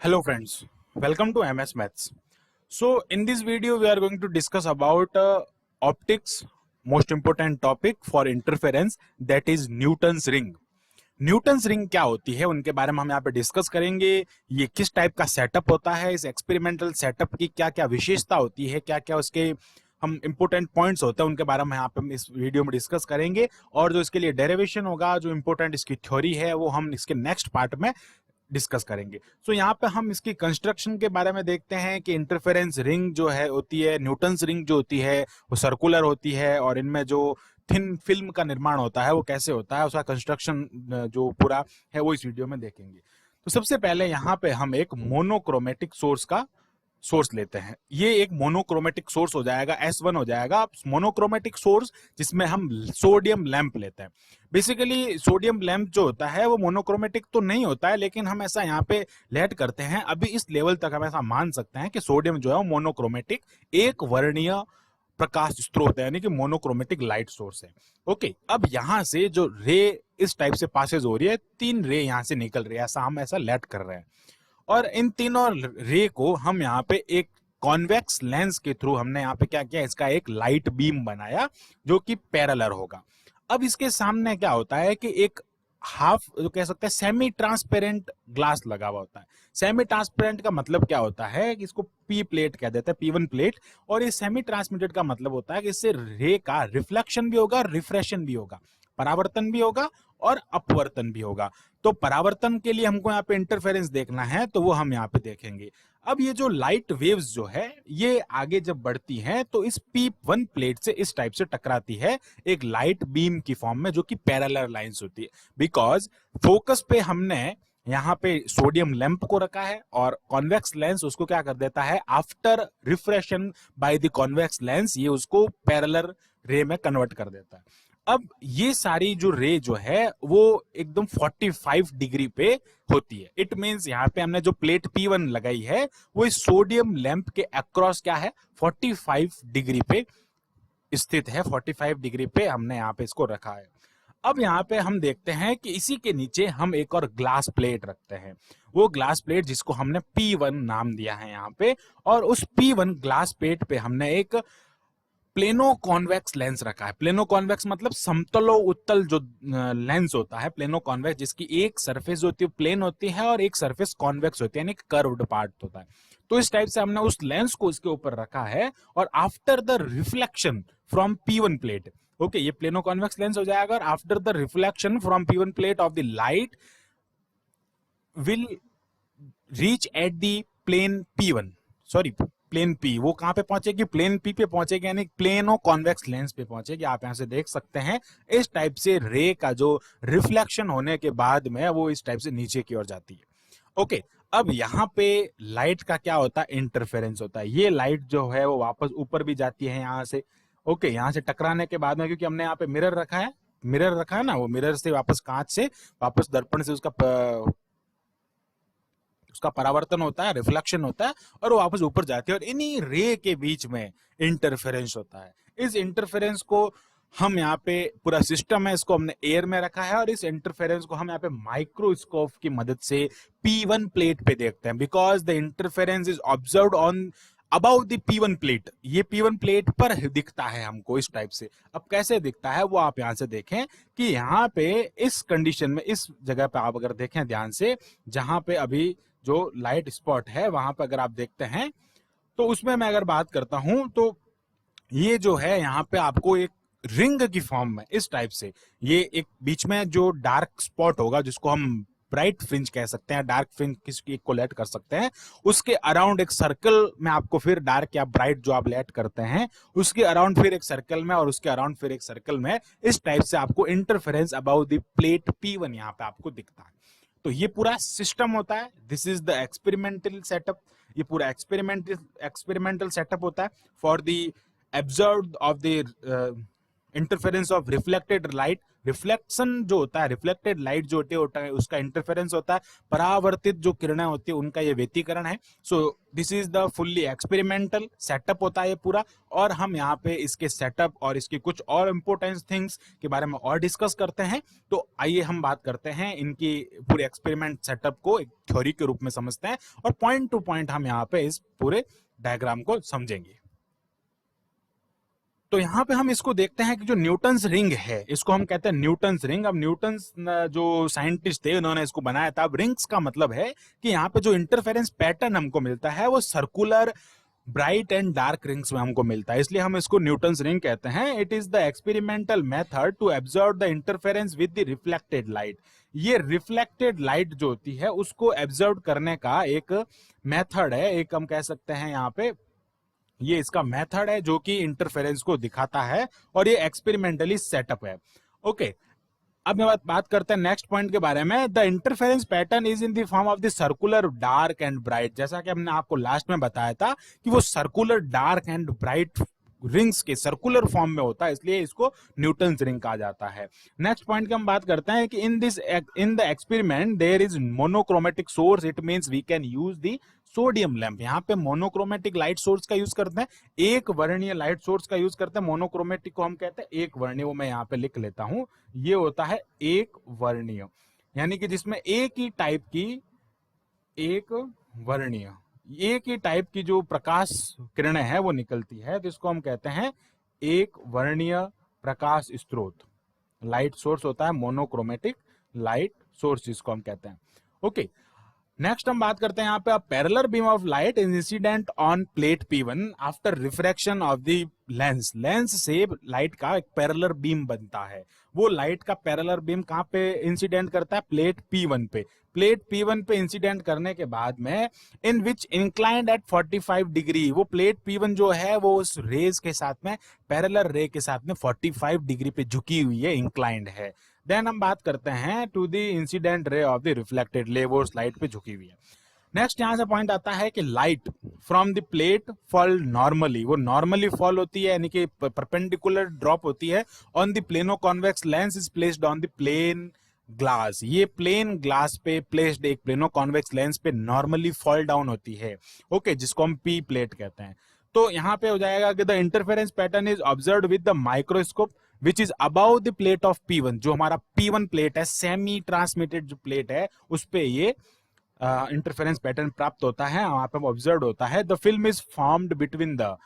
Hello friends, welcome to MS Maths. So in this video we are going to discuss about optics, most important topic for interference, that is Newton's ring. Newton's ring क्या होती है उनके बारे में हम यहाँ पे discuss करेंगे। ये किस टाइप का सेटअप होता है, इस एक्सपेरिमेंटल सेटअप की क्या क्या विशेषता होती है, क्या क्या उसके हम इंपोर्टेंट पॉइंट्स होते हैं उनके बारे में यहाँ पे हम इस वीडियो में डिस्कस करेंगे। और जो इसके लिए डेरिवेशन होगा, जो इंपोर्टेंट इसकी थ्योरी है, वो हम इसके नेक्स्ट पार्ट में डिस्कस करेंगे। सो यहाँ पे हम इसकी कंस्ट्रक्शन के बारे में देखते हैं कि इंटरफेरेंस रिंग जो है होती है, न्यूटन्स रिंग जो होती है वो सर्कुलर होती है, और इनमें जो थिन फिल्म का निर्माण होता है वो कैसे होता है, उसका कंस्ट्रक्शन जो पूरा है वो इस वीडियो में देखेंगे। तो सबसे पहले यहाँ पे हम एक मोनोक्रोमेटिक सोर्स का सोर्स लेते हैं। ये एक मोनोक्रोमेटिक सोर्स हो जाएगा, S1 हो जाएगा मोनोक्रोमेटिक सोर्स, जिसमें हम सोडियम लैंप लेते हैं। बेसिकली सोडियम लैंप जो होता है वो मोनोक्रोमेटिक तो नहीं होता है, लेकिन हम ऐसा यहाँ पे लेट करते हैं, अभी इस लेवल तक हम ऐसा मान सकते हैं कि सोडियम जो है वो मोनोक्रोमेटिक एक वर्णीय प्रकाश स्रोत है, यानी कि मोनोक्रोमेटिक लाइट सोर्स है। ओके, अब यहां से जो रे इस टाइप से पासेज हो रही है, 3 रे यहां से निकल रही है, ऐसा हम ऐसा लेट कर रहे हैं। और इन तीनों रे को हम यहाँ पे एक कॉन्वेक्स लेंस के थ्रू हमने यहाँ पे क्या किया, इसका एक लाइट बीम बनाया जो कि पैरेलल होगा। अब इसके सामने क्या होता है कि एक हाफ जो कह सकते हैं सेमी ट्रांसपेरेंट ग्लास लगा हुआ होता है। सेमी ट्रांसपेरेंट का मतलब क्या होता है कि इसको पी प्लेट कह देते हैं, P1 प्लेट। और ये सेमी ट्रांसमिटेड का मतलब होता है कि इससे रे का रिफ्लेक्शन भी होगा, रिफ्रेक्शन भी होगा, परावर्तन भी होगा और अपवर्तन भी होगा। तो परावर्तन के लिए हमको यहाँ पे इंटरफेरेंस देखना है, तो वो हम यहाँ पे देखेंगे। अब ये जो लाइट वेव्स जो है ये आगे जब बढ़ती हैं तो इस P1 प्लेट से इस टाइप से टकराती है एक लाइट बीम की फॉर्म में, जो कि पैरेलल लाइंस होती है। बिकॉज फोकस पे हमने यहाँ पे सोडियम लैंप को रखा है, और कॉन्वेक्स लेंस उसको क्या कर देता है, after refraction by the convex lens ये उसको पैरेलल रे में कन्वर्ट कर देता है। अब ये सारी जो रे जो है वो एकदम 45 डिग्री पे होती है। इट मींस यहाँ पे हमने जो प्लेट P1 लगाई है वो इस सोडियम लैंप के अक्रॉस क्या है, 45 डिग्री पे स्थित है। 45 डिग्री पे हमने यहाँ पे इसको रखा है। अब यहाँ पे हम देखते हैं कि इसी के नीचे हम एक और ग्लास प्लेट रखते हैं। वो ग्लास प्लेट जिसको हमने P1 नाम दिया है यहाँ पे, और उस P1 ग्लास प्लेट पे हमने एक प्लेनो कॉन्वेक्स लेंस रखा है। प्लेनो कॉन्वेक्स मतलब समतलो उत्तल जो लेंस होता है, प्लेनो कॉन्वेक्स, जिसकी एक सरफेस होती है प्लेन होती है और एक सरफेस कॉन्वेक्स होती है, यानी कर्व्ड पार्ट होता है। तो इस टाइप से हमने उस लेंस को इसके ऊपर रखा है, और after the reflection from P1 plate, okay, ये प्लेनो कॉन्वेक्स लेंस हो जाएगा, और after the reflection from P1 plate of the light will reach at the plane P1, sorry plane P, वो कहां पे पहुंचेगी, प्लेन P पे पहुंचेगी, यानी प्लेनो कॉन्वेक्स लेंस पे पहुंचेगी। आप यहां से देख सकते हैं इस टाइप से रे का जो रिफ्लेक्शन होने के बाद में वो इस टाइप से नीचे की ओर जाती है। ओके, अब यहाँ पे लाइट का क्या होता है, इंटरफेरेंस होता है। ये लाइट जो है वो वापस ऊपर भी जाती है यहाँ से। ओके, यहाँ से टकराने के बाद में, क्योंकि हमने यहाँ पे मिरर रखा है, मिरर रखा है ना, वो मिरर से वापस कांच से वापस दर्पण से उसका परावर्तन होता है, रिफ्लेक्शन होता है, और वो वापस ऊपर जाती है, और इन्हीं रे के बीच में इंटरफेरेंस होता है। इस इंटरफेरेंस को हम यहाँ पे पूरा सिस्टम है, इसको हमने एयर में रखा है, और इस इंटरफेरेंस को हम यहाँ पे माइक्रोस्कोप की मदद से P1 प्लेट पे देखते हैं। Because the interference is observed on about the P1 plate, ये P1 प्लेट पर दिखता है हमको इस टाइप से। अब कैसे दिखता है वो आप यहाँ से देखें कि यहाँ पे इस कंडीशन में, इस जगह पे आप अगर देखें ध्यान से, जहां पे अभी जो लाइट स्पॉट है वहां पर अगर आप देखते हैं, तो उसमें मैं अगर बात करता हूं तो ये जो है यहाँ पे आपको एक रिंग की फॉर्म में इस टाइप से, ये एक बीच में जो डार्क स्पॉट होगा जिसको हम ब्राइट फ्रिंज कह सकते हैं, डार्क फ्रिंज किसकी को लेट कर सकते हैं, उसके अराउंड एक सर्कल में आपको फिर डार्क या ब्राइट जो आप लेट करते हैं उसके अराउंड फिर एक सर्कल में, और उसके अराउंड फिर एक सर्कल में, इस टाइप से आपको interference about the plate P1 यहाँ पे आपको दिखता है। तो ये पूरा सिस्टम होता है, this is the experimental setup. ये पूरा एक्सपेरिमेंटल सेटअप होता है for the एब्जर्व of the interference of reflected light, reflection जो होता है, रिफ्लेक्टेड लाइट जो होता है उसका इंटरफेरेंस होता है, परावर्तित जो किरणें होती है उनका ये व्यतिकरण है। So this is the fully experimental setup होता है ये पूरा, और हम यहाँ पे इसके सेटअप और इसकी कुछ और इंपॉर्टेंट थिंग्स के बारे में और डिस्कस करते हैं। तो आइए हम बात करते हैं इनकी पूरे एक्सपेरिमेंट सेटअप को एक थ्योरी के रूप में समझते हैं, और पॉइंट टू पॉइंट हम यहाँ पे इस पूरे डायग्राम को समझेंगे। तो यहाँ पे हम इसको देखते हैं कि जो न्यूटन्स रिंग है, इसको हम कहते हैं न्यूटन्स रिंग। अब न्यूटन्स जो साइंटिस्ट थे उन्होंने इसको बनाया था। अब रिंग्स का मतलब है कि यहाँ पे जो इंटरफेरेंस पैटर्न हमको मिलता है वो circular bright and dark rings में हमको मिलता है, इसलिए हम इसको न्यूटन्स रिंग कहते हैं। It is the experimental method to observe the interference with the reflected light. ये रिफ्लेक्टेड लाइट जो होती है उसको ऑब्जर्व करने का एक मेथड है, एक हम कह सकते हैं यहाँ पे ये इसका मेथड है जो कि इंटरफेरेंस को दिखाता है, और ये एक्सपेरिमेंटली सेटअप है। ओके, अब मैं बात करते हैं नेक्स्ट पॉइंट के बारे में। The interference pattern is in the form of the circular dark and bright. जैसा कि हमने आपको लास्ट में बताया था कि वो circular dark and bright rings के सर्कुलर फॉर्म में होता है, इसलिए इसको न्यूटन्स रिंग कहा जाता है। नेक्स्ट पॉइंट की हम बात करते हैं कि in the experiment there is monochromatic source, it means we can use the sodium lamp. यहाँ पे मोनोक्रोमेटिक लाइट सोर्स का यूज करते हैं, एक वर्णीय लाइट सोर्स का यूज करते हैं। मोनोक्रोमेटिक को हम कहते हैं एक वर्णीय, वो मैं यहाँ पे लिख लेता हूं, ये होता है एक वर्णीय, यानी कि जिसमें एक ही टाइप की, एक वर्णीय, एक ही टाइप की जो प्रकाश किरणें हैं वो निकलती है, तो इसको हम कहते हैं एक वर्णीय प्रकाश स्रोत। लाइट सोर्स होता है मोनोक्रोमेटिक लाइट सोर्स, जिसको हम कहते हैं। ओके, नेक्स्ट हम बात करते हैं यहाँ पे parallel beam of light is incident on plate P1 after refraction of the lens. Lens से लाइट का एक पैरेलल बीम बनता है। वो लाइट का पैरेलल बीम कहाँ पे इंसिडेंट करता है? प्लेट P1 पे। प्लेट P1 पे इंसिडेंट करने के बाद में इन विच इंक्लाइंड एट 45 डिग्री, वो प्लेट P1 जो है वो उस रेज के साथ में, पैरेलल रे के साथ में 45 डिग्री पे झुकी हुई है, इंक्लाइंड है। देन हम बात करते हैं to the incident ray of the reflected ले, वो लाइट पे झुकी हुई है। नेक्स्ट यहां से पॉइंट आता है कि light from the plate fall normally, वो नॉर्मली फॉल होती है, यानी कि परपेंडिकुलर ड्रॉप होती है on the plano convex lens is placed on the plane glass. ये प्लेन ग्लास पे प्लेस्ड एक प्लेनो कॉन्वेक्स लेंस पे नॉर्मली फॉल डाउन होती है, ओके, जिसको हम पी प्लेट कहते हैं। तो यहाँ पे हो जाएगा कि the interference pattern is observed with the microscope which is about the plate of P1। जो हमारा P1 प्लेट है, सेमी ट्रांसमिटेड जो प्लेट है, उस पे ये इंटरफेरेंस पैटर्न प्राप्त होता है, वहां पे ऑब्जर्व होता है। The film is formed between the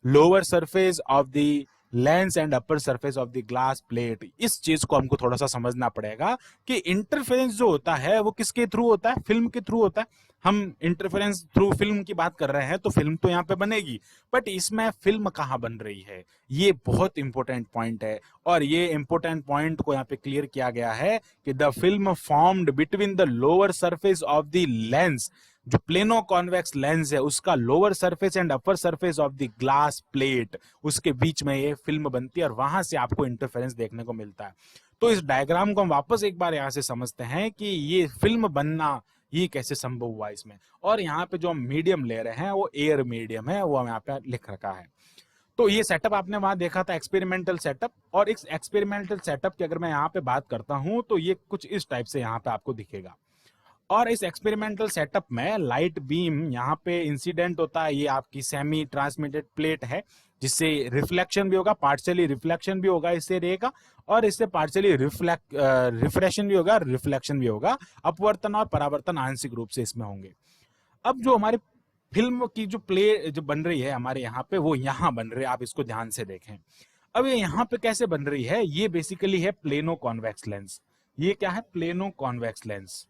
lower surface of the lens and upper surface of the glass plate. इस चीज को हमको थोड़ा सा समझना पड़ेगा कि इंटरफेरेंस जो होता है वो किसके थ्रू होता है? फिल्म के थ्रू होता है। हम इंटरफेरेंस थ्रू फिल्म की बात कर रहे हैं, तो फिल्म तो यहाँ पे बनेगी, बट इसमें फिल्म कहाँ बन रही है, ये बहुत इंपॉर्टेंट पॉइंट है। और ये इंपॉर्टेंट पॉइंट को यहाँ पे क्लियर किया गया है कि the film formed between the lower surface of the lens, जो प्लेनो कॉन्वेक्स लेंस है उसका lower surface and upper surface of the glass plate, उसके बीच में ये फिल्म बनती है, और वहां से आपको इंटरफेरेंस देखने को मिलता है। तो इस डायग्राम को हम वापस एक बार यहां से समझते हैं कि ये फिल्म बनना ये कैसे संभव हुआ इसमें। और यहाँ पे जो हम मीडियम ले रहे हैं वो एयर मीडियम है, वो हम यहाँ पे लिख रखा है। तो ये सेटअप आपने वहां देखा था, एक्सपेरिमेंटल सेटअप। और इस एक्सपेरिमेंटल सेटअप की अगर मैं यहाँ पे बात करता हूं तो ये कुछ इस टाइप से यहाँ पे आपको दिखेगा। और इस एक्सपेरिमेंटल सेटअप में लाइट बीम यहाँ पे इंसिडेंट होता है, ये आपकी सेमी ट्रांसमिटेड प्लेट है, जिससे रिफ्लेक्शन भी होगा, पार्शियली रिफ्लेक्शन भी होगा इससे रे का, और इससे पार्शियली रिफ्रेक्शन भी होगा, रिफ्लेक्शन भी होगा। अपवर्तन और परावर्तन आंशिक रूप से इसमें होंगे। अब जो हमारी फिल्म की जो प्ले जो बन रही है हमारे यहाँ पे, वो यहाँ बन रही है, आप इसको ध्यान से देखें। अब ये यहाँ पे कैसे बन रही है? ये बेसिकली है प्लेनो कॉन्वेक्स लेंस। ये क्या है? Plano convex lens,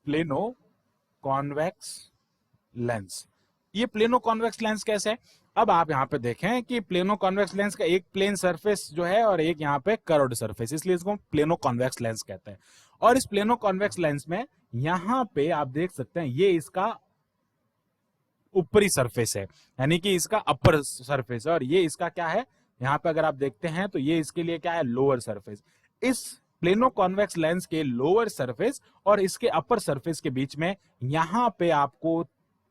plano convex lens. ये प्लेनो कॉन्वेक्स लेंस कैसे है? अब आप यहाँ पे देखें कि प्लेनो कॉन्वेक्स लेंस का एक प्लेन सरफेस जो है और एक यहाँ पे कर्व्ड सरफेस, इसलिए इसको प्लेनो कॉन्वेक्स लेंस कहते हैं। और इस प्लेनो कॉन्वेक्स लेंस में यहाँ पे आप देख सकते हैं ये इसका ऊपरी सरफेस है, यानी कि इसका अपर सरफेस है, और ये इसका क्या है? यहाँ पे अगर आप देखते हैं तो ये इसके लिए क्या है? Lower surface. इस प्लेनो कॉन्वेक्स लेंस के लोअर सरफेस और इसके अपर सरफेस के बीच में यहाँ पे आपको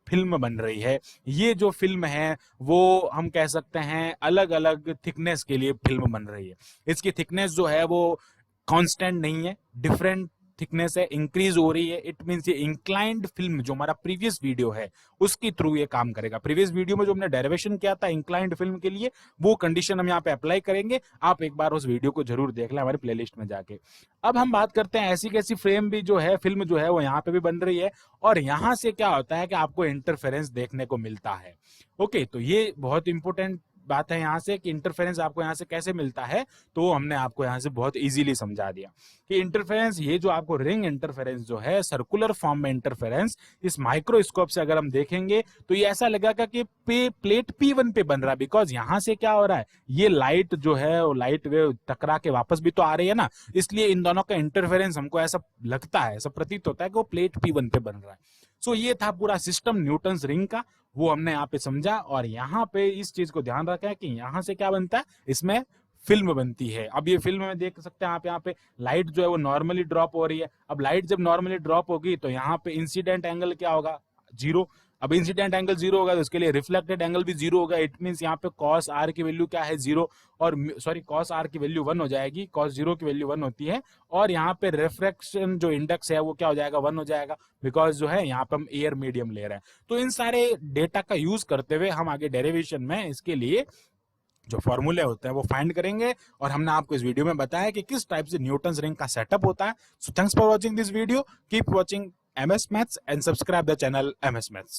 फिल्म बन रही है। ये जो फिल्म है वो हम कह सकते हैं अलग अलग थिकनेस के लिए फिल्म बन रही है। इसकी थिकनेस जो है वो कांस्टेंट नहीं है, डिफरेंट थिकनेस है, इंक्रीज हो रही है। इट मींस ये इंक्लाइंड फिल्म जो हमारा प्रीवियस वीडियो है उसके थ्रू ये काम करेगा। प्रीवियस वीडियो में जो हमने डेरिवेशन किया था इंक्लाइंड फिल्म के लिए, वो कंडीशन हम यहाँ पे अप्लाई करेंगे। आप एक बार उस वीडियो को जरूर देख लें हमारे प्लेलिस्ट में जाके। अब हम बात करते हैं ऐसी कैसी फ्रेम भी जो है फिल्म जो है वो यहाँ पे भी बन रही है, और यहाँ से क्या होता है कि आपको इंटरफेरेंस देखने को मिलता है। ओके, तो ये बहुत इंपॉर्टेंट बात है यहाँ से कि इंटरफेरेंस आपको यहाँ से कैसे मिलता है। तो हमने आपको यहाँ से बहुत इजीली समझा दिया कि इंटरफेरेंस, ये जो आपको रिंग इंटरफेरेंस जो है सर्कुलर फॉर्म में इंटरफेरेंस, इस माइक्रोस्कोप से अगर हम देखेंगे तो ये ऐसा लगेगा कि प्लेट P1 पे बन रहा है। बिकॉज यहाँ से क्या हो रहा है, ये लाइट जो है वो लाइट वेव टकरा के वापस भी तो आ रही है ना, इसलिए इन दोनों का इंटरफेरेंस हमको ऐसा लगता है, ऐसा प्रतीत होता है कि वो प्लेट P1 पे बन रहा है। सो ये था पूरा सिस्टम न्यूटन्स रिंग का, वो हमने यहाँ पे समझा। और यहाँ पे इस चीज को ध्यान रखा है कि यहाँ से क्या बनता है, इसमें फिल्म बनती है। अब ये फिल्म में देख सकते हैं आप, यहाँ पे लाइट जो है वो नॉर्मली ड्रॉप हो रही है। अब लाइट जब नॉर्मली ड्रॉप होगी तो यहाँ पे इंसिडेंट एंगल क्या होगा, 0। अब इंसिडेंट एंगल 0 होगा तो उसके लिए रिफ्लेक्टेड एंगल भी 0 होगा। इट मींस यहाँ पे cos r की वैल्यू क्या है, 0, और सॉरी cos r की वैल्यू 1 हो जाएगी, cos 0 की वैल्यू 1 होती है। और यहाँ पे रिफ्रैक्शन जो इंडेक्स है वो क्या हो जाएगा, 1 हो जाएगा, बिकॉज जो है यहाँ पे हम एयर मीडियम ले रहे हैं। तो इन सारे डेटा का यूज करते हुए हम आगे डेरिवेशन में इसके लिए जो फॉर्मूले होते हैं वो फाइंड करेंगे। और हमने आपको इस वीडियो में बताया कि किस टाइप से न्यूटन्स रिंग का सेटअप होता है। So thanks for watching this video, keep watching MS Maths and subscribe the channel MS Maths.